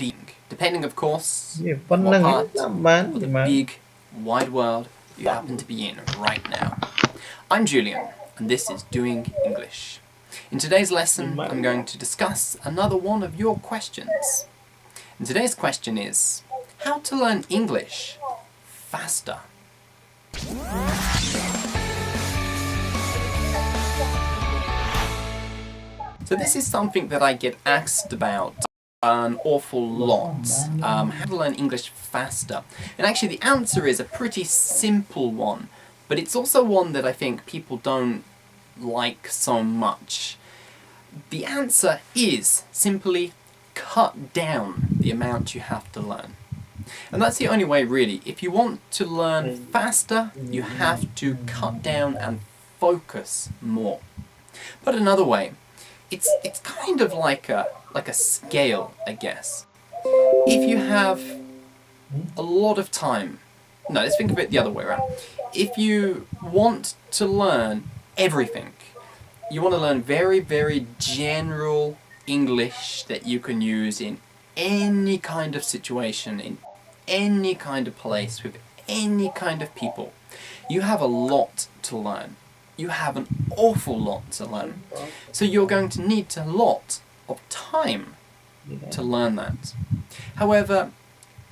evening, depending of course Gì phân what nâng hết part lắm bán of gì the mà. big wide world you happen to be in right now. I'm Julian and this is Doing English. In today's Gì lesson mà. I'm going to discuss another one of your questions. And today's question is how to learn English faster. So this is something that I get asked about an awful lot, how to learn English faster. And actually the answer is a pretty simple one, but it's also one that I think people don't like so much. The answer is simply cut down the amount you have to learn. And that's the only way really. If you want to learn faster, you have to cut down and focus more. Put another way, it's kind of like a scale, I guess. If you have a lot of time, no, let's think of it the other way around. If you want to learn everything, you want to learn very, very general English that you can use in any kind of situation, in any kind of place, with any kind of people, you have a lot to learn. You have an awful lot to learn. So you're going to need a lot of time to learn that. However,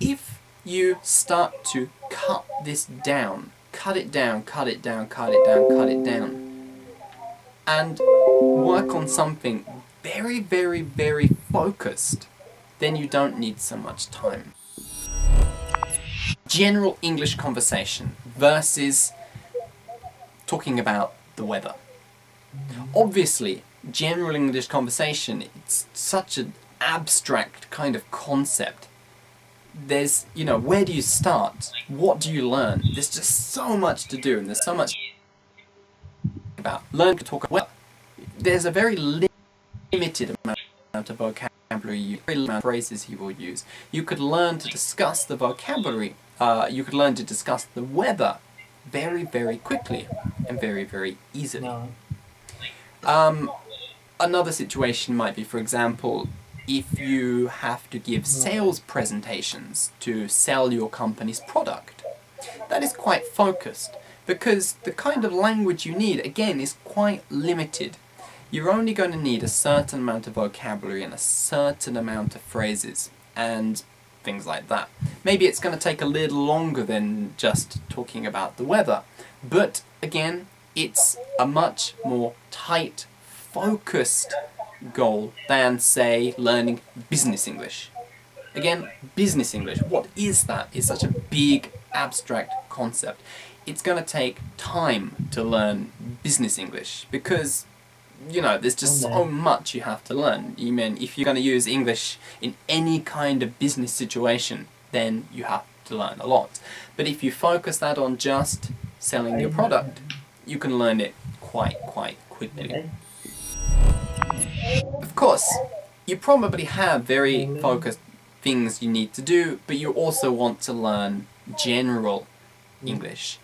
if you start to cut this down, cut it down, cut it down, cut it down, cut it down, and work on something very, very, very focused, then you don't need so much time. General English conversation versus talking about the weather. Obviously, general English conversation, it's such an abstract kind of concept. There's, where do you start? What do you learn? There's just so much to do and there's so much about. Learn to talk well. There's a very limited amount of vocabulary, very limited amount of phrases you will use. You could learn to discuss the vocabulary, you could learn to discuss the weather very, very quickly and very, very easily. Another situation might be, for example, if you have to give sales presentations to sell your company's product. That is quite focused, because the kind of language you need, again, is quite limited. You're only going to need a certain amount of vocabulary and a certain amount of phrases, and things like that. Maybe it's going to take a little longer than just talking about the weather, but again, it's a much more tight, focused goal than, say, learning business English. Again, business English, what is that? It's such a big, abstract concept. It's going to take time to learn business English because there's just so much you have to learn. You mean, if you're going to use English in any kind of business situation, then you have to learn a lot. But if you focus that on just selling your product, you can learn it quite quickly. Of course, you probably have very focused things you need to do, but you also want to learn general English.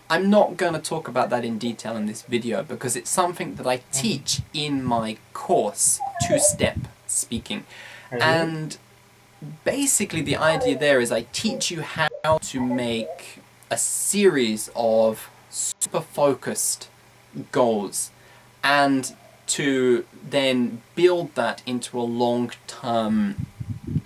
I'm not going to talk about that in detail in this video because it's something that I teach in my course, two-step speaking. And basically the idea there is I teach you how to make a series of super focused goals and to then build that into a long-term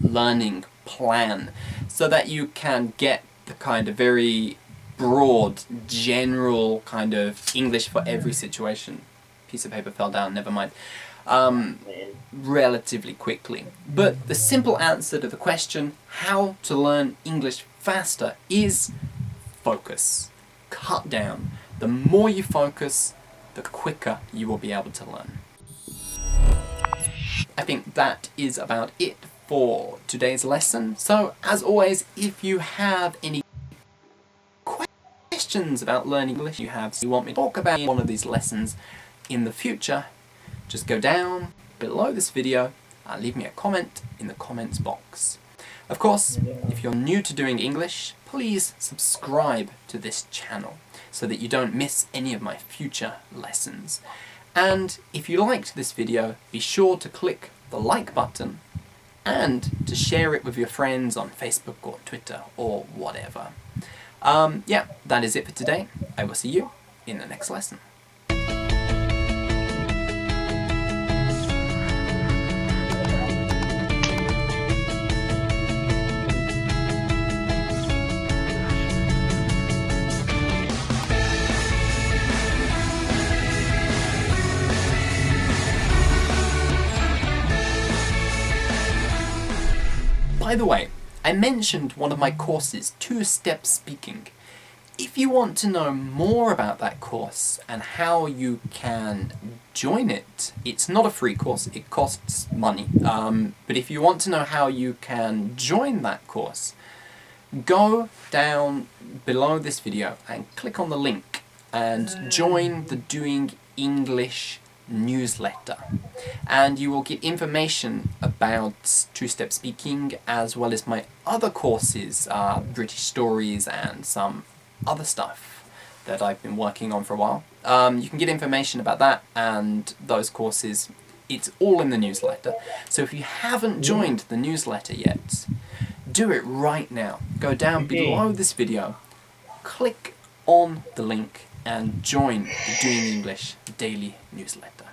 learning plan so that you can get the kind of very broad, general kind of English for every situation. Piece of paper fell down, never mind. Relatively quickly. But the simple answer to the question, how to learn English faster, is focus. Cut down. The more you focus, the quicker you will be able to learn. I think that is about it for today's lesson. So, as always, if you have any questions about learning English you want me to talk about in one of these lessons in the future, just go down below this video and leave me a comment in the comments box. Of course, if you're new to Doing English, please subscribe to this channel so that you don't miss any of my future lessons. And if you liked this video, be sure to click the like button and to share it with your friends on Facebook or Twitter or whatever. Yeah, that is it for today. I will see you in the next lesson. By the way, I mentioned one of my courses, 2-Step Speaking. If you want to know more about that course and how you can join it, it's not a free course, it costs money. But if you want to know how you can join that course, go down below this video and click on the link and join the Doing English newsletter, and you will get information about 2-Step Speaking as well as my other courses, British Stories and some other stuff that I've been working on for a while. You can get information about that and those courses. It's all in the newsletter. So if you haven't joined the newsletter yet, do it right now. Go down below this video, click on the link and join the Doing English daily newsletter.